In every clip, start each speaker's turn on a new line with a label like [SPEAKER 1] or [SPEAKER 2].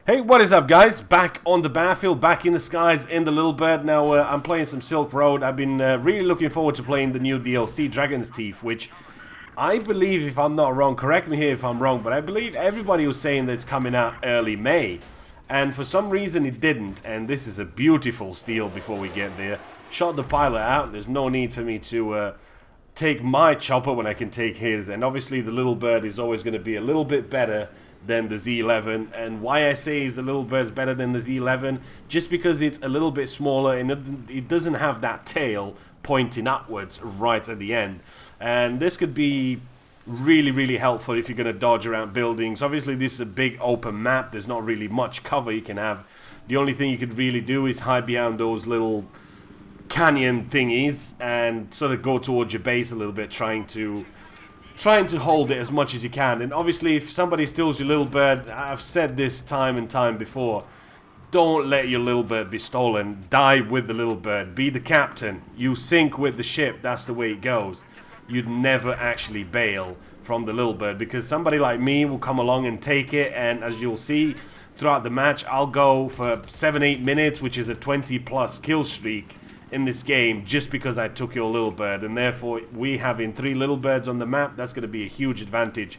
[SPEAKER 1] Hey, what is up, guys? Back on the battlefield, back in the skies, in the Little Bird. Now, I'm playing some Silk Road. I've been really looking forward to playing the new DLC, Dragon's Teeth, which I believe, if I'm not wrong, correct me here if I'm wrong, but I believe everybody was saying that it's coming out early May. And for some reason it didn't, and this is a beautiful steal before we get there. Shot the pilot out. There's no need for me to take my chopper when I can take his. And obviously the Little Bird is always going to be a little bit better than the Z11, and why I say is the Little Bird's better than the Z11, just because it's a little bit smaller and it doesn't have that tail pointing upwards right at the end. And this could be really helpful if you're going to dodge around buildings. Obviously this is a big open map, there's not really much cover you can have. The only thing you could really do is hide behind those little canyon thingies and sort of go towards your base a little bit, trying to hold it as much as you can. And obviously if somebody steals your Little Bird, I've said this time and time before, don't let your Little Bird be stolen. Die with the Little Bird. Be the captain. You sink with the ship. That's the way it goes. You'd never actually bail from the Little Bird, because somebody like me will come along and take it, and as you'll see throughout the match, I'll go for 7-8 minutes, which is a 20+ kill streak in this game, just because I took your Little Bird. And therefore we having 3 Little Birds on the map, that's going to be a huge advantage.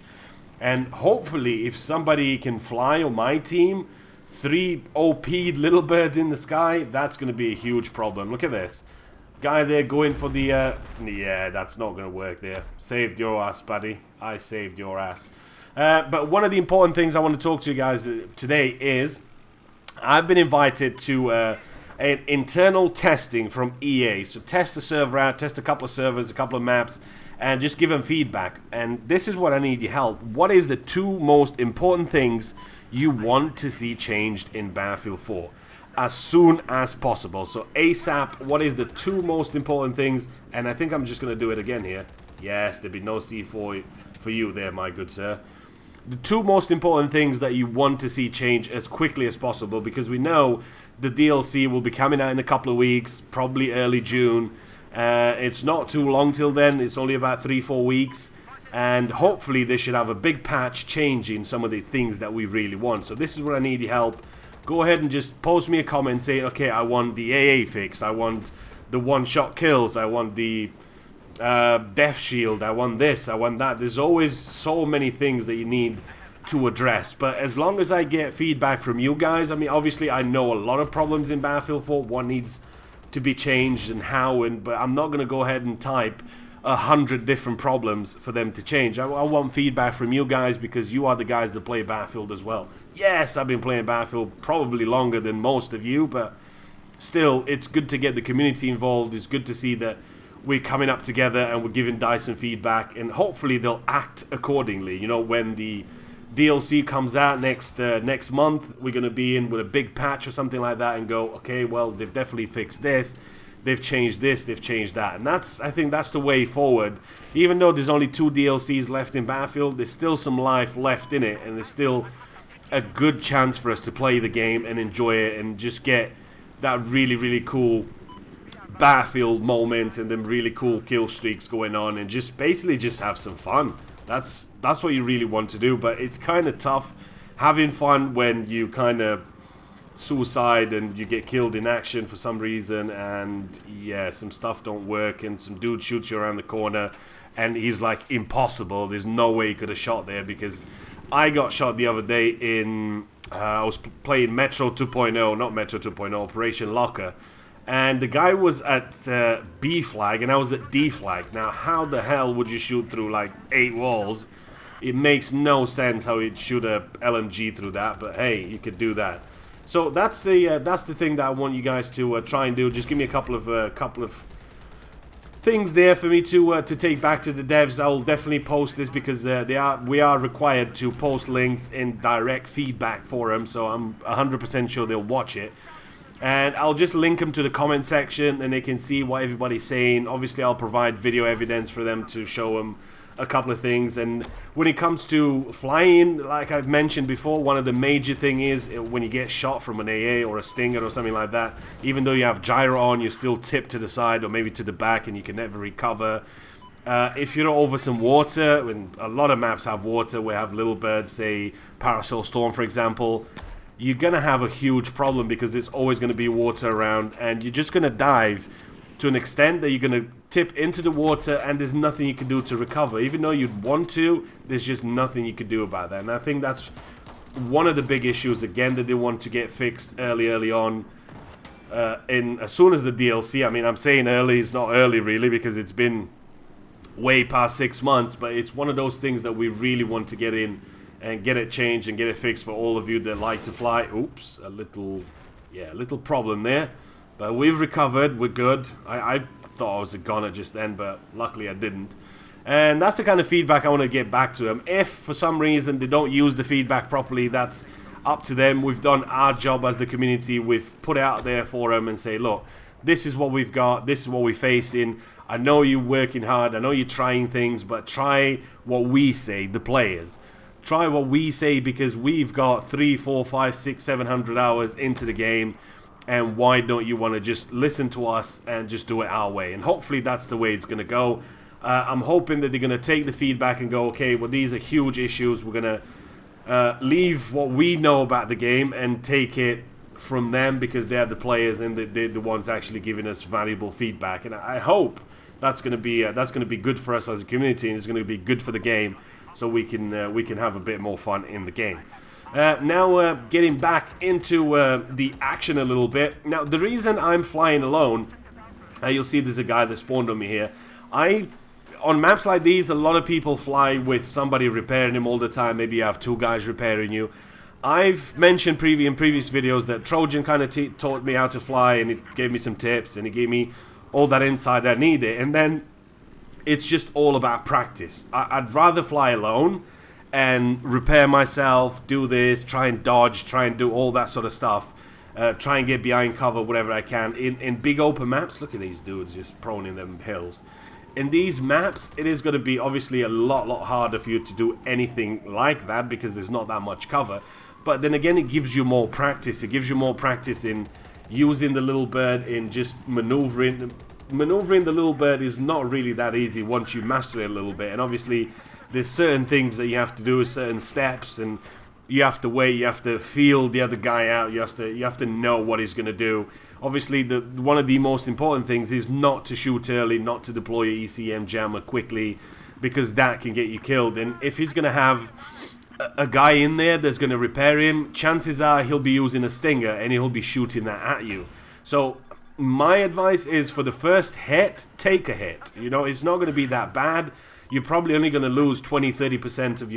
[SPEAKER 1] And hopefully if somebody can fly on my team, 3 OP'd Little Birds in the sky, that's going to be a huge problem. Look at this guy there going for the yeah, that's not going to work there. Saved your ass, buddy. I saved your ass. But one of the important things I want to talk to you guys today is I've been invited to an internal testing from EA. So test the server out, test a couple of servers, a couple of maps, and just give them feedback. And this is what I need your help. What is the 2 most important things you want to see changed in Battlefield 4 as soon as possible? So ASAP, what is the 2 most important things? And I think I'm just going to do it again here. Yes, there'll be no C4 for you there, my good sir. The 2 most important things that you want to see change as quickly as possible, because we know the DLC will be coming out in a couple of weeks, probably early June. It's not too long till then, it's only about 3-4 weeks, and hopefully they should have a big patch changing some of the things that we really want. So this is where I need your help. Go ahead and just post me a comment saying, okay, I want the AA fix, I want the one-shot kills, I want the death shield, I want this, I want that. There's always so many things that you need to address, but as long as I get feedback from you guys, I mean, obviously I know a lot of problems in Battlefield 4, what needs to be changed and how, but I'm not going to go ahead and type 100 different problems for them to change. I want feedback from you guys, because you are the guys that play Battlefield as well. Yes, I've been playing Battlefield probably longer than most of you, but still, it's good to get the community involved. It's good to see that we're coming up together and we're giving Dyson feedback, and hopefully they'll act accordingly. You know, when the DLC comes out next month, we're going to be in with a big patch or something like that and go, okay, well, they've definitely fixed this, they've changed this, they've changed that. And I think that's the way forward. Even though there's only 2 DLCs left in Battlefield, there's still some life left in it, and there's still a good chance for us to play the game and enjoy it and just get that really cool Battlefield moments and them really cool kill streaks going on, and just basically just have some fun. That's what you really want to do. But it's kind of tough having fun when you kind of suicide and you get killed in action for some reason, and yeah, some stuff don't work, and some dude shoots you around the corner and he's like impossible. There's no way he could have shot there, because I got shot the other day in I was playing Metro 2.0, not Metro 2.0, Operation Locker. And the guy was at B flag and I was at D flag. Now, how the hell would you shoot through like 8 walls? It makes no sense how you'd shoot a LMG through that, but hey, you could do that. So that's the thing that I want you guys to try and do. Just give me a couple of things there for me to take back to the devs. I'll definitely post this, because we are required to post links in direct feedback forum, so I'm 100% sure they'll watch it. And I'll just link them to the comment section and they can see what everybody's saying. Obviously, I'll provide video evidence for them to show them a couple of things. And when it comes to flying, like I've mentioned before, one of the major thing is when you get shot from an AA or a Stinger or something like that, even though you have gyro on, you're still tipped to the side or maybe to the back and you can never recover. If you're over some water, and a lot of maps have water, we have Little Birds, say Parasol Storm for example, you're going to have a huge problem because there's always going to be water around, and you're just going to dive to an extent that you're going to tip into the water, and there's nothing you can do to recover. Even though you'd want to, there's just nothing you could do about that. And I think that's one of the big issues, again, that they want to get fixed early on. As soon as the DLC, I mean, I'm saying early, it's not early really because it's been way past 6 months, but it's one of those things that we really want to get in and get it changed and get it fixed for all of you that like to fly. Oops, a little problem there. But we've recovered, we're good. I thought I was a goner just then, but luckily I didn't. And that's the kind of feedback I want to get back to them. If for some reason they don't use the feedback properly, that's up to them. We've done our job as the community. We've put it out there for them and say, look, this is what we've got, this is what we're facing. I know you're working hard, I know you're trying things, but try what we say, the players. Try what we say, because we've got 300, 400, 500, 600, 700 hours into the game, and why don't you want to just listen to us and just do it our way? And hopefully that's the way it's going to go. I'm hoping that they're going to take the feedback and go, okay, well, these are huge issues. We're going to leave what we know about the game and take it from them, because they're the players and they're the ones actually giving us valuable feedback. And I hope that's going to be good for us as a community, and it's going to be good for the game, so we can have a bit more fun in the game. Now getting back into the action a little bit. Now the reason I'm flying alone, you'll see there's a guy that spawned on me here. On maps like these, a lot of people fly with somebody repairing him all the time. Maybe you have 2 guys repairing you. I've mentioned in previous videos that Trojan kind of taught me how to fly, and it gave me some tips, and it gave me all that insight I needed. And then it's just all about practice. I'd rather fly alone and repair myself, do this, try and dodge, try and do all that sort of stuff, try and get behind cover, whatever I can. In big open maps, look at these dudes just prone in them hills. In these maps, it is going to be obviously a lot harder for you to do anything like that, because there's not that much cover. But then again, it gives you more practice. It gives you more practice in using the little bird, in just maneuvering. Maneuvering the little bird is not really that easy once you master it a little bit. And obviously, there's certain things that you have to do, certain steps, and you have to wait, you have to feel the other guy out, you have to know what he's going to do. Obviously, one of the most important things is not to shoot early, not to deploy your ECM jammer quickly, because that can get you killed. And if he's going to have a guy in there that's going to repair him, chances are he'll be using a stinger and he'll be shooting that at you. So my advice is, for the first hit, take a hit. You know, it's not going to be that bad. You're probably only going to lose 20-30% of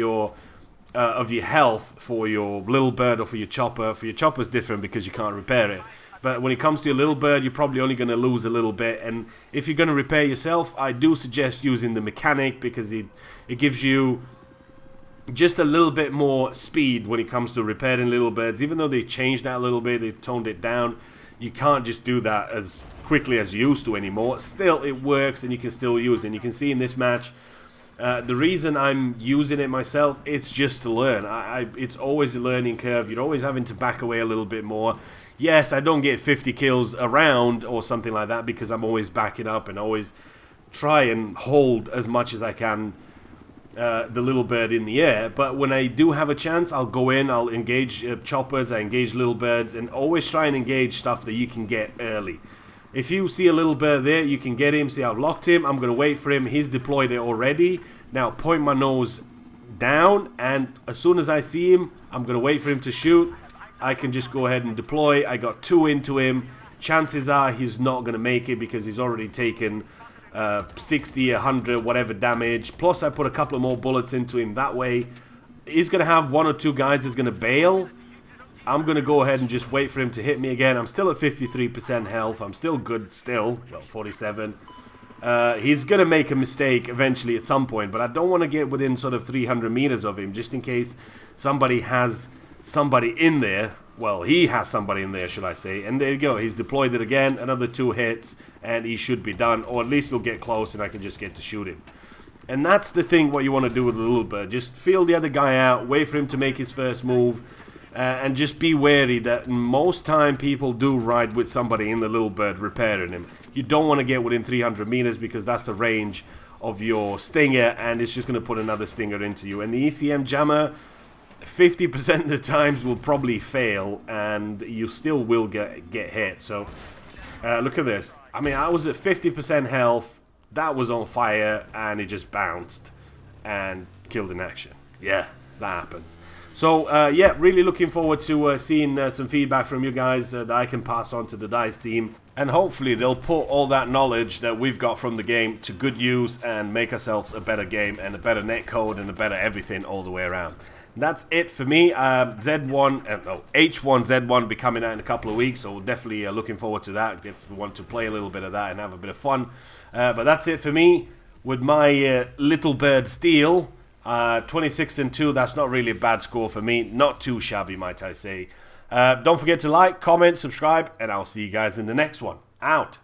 [SPEAKER 1] your health for your little bird or for your chopper. For your chopper's different because you can't repair it. But when it comes to your little bird, you're probably only going to lose a little bit. And if you're going to repair yourself, I do suggest using the mechanic, because it gives you just a little bit more speed when it comes to repairing little birds. Even though they changed that a little bit, they toned it down, you can't just do that as quickly as you used to anymore. Still, it works and you can still use it. And you can see in this match, the reason I'm using it myself, it's just to learn. It's always a learning curve. You're always having to back away a little bit more. Yes, I don't get 50 kills around or something like that, because I'm always backing up and always try and hold as much as I can the little bird in the air. But when I do have a chance, I'll go in, I'll engage choppers, I engage little birds, and always try and engage stuff that you can get early. If you see a little bird there, you can get him. See, I've locked him. I'm going to wait for him. He's deployed it already. Now, point my nose down, and as soon as I see him, I'm going to wait for him to shoot. I can just go ahead and deploy. I got 2 into him. Chances are he's not going to make it, because he's already taken 60, 100, whatever damage. Plus, I put a couple of more bullets into him. That way, he's going to have 1 or 2 guys that's going to bail. I'm going to go ahead and just wait for him to hit me again. I'm still at 53% health. I'm still good still. Well, 47. He's going to make a mistake eventually at some point, but I don't want to get within sort of 300 meters of him, just in case somebody has somebody in there. Well, he has somebody in there, should I say. And there you go. He's deployed it again. Another 2 hits, and he should be done. Or at least he'll get close, and I can just get to shoot him. And that's the thing, what you want to do with a little bird. Just feel the other guy out. Wait for him to make his first move. And just be wary that most time people do ride with somebody in the little bird repairing him. You don't want to get within 300 meters, because that's the range of your stinger, and it's just going to put another stinger into you. And the ECM jammer, 50% of the times will probably fail, and you still will get hit. So look at this. I mean, I was at 50% health, that was on fire, and it just bounced and killed in action. Yeah, that happens. So yeah, really looking forward to seeing some feedback from you guys that I can pass on to the DICE team, and hopefully they'll put all that knowledge that we've got from the game to good use and make ourselves a better game and a better netcode and a better everything all the way around. That's it for me. H1Z1 will be coming out in a couple of weeks, so definitely looking forward to that if we want to play a little bit of that and have a bit of fun. But that's it for me with my Little Bird Steel. 26 and 2, that's not really a bad score for me. Not too shabby, might I say. Don't forget to like, comment, subscribe, and I'll see you guys in the next one. Out.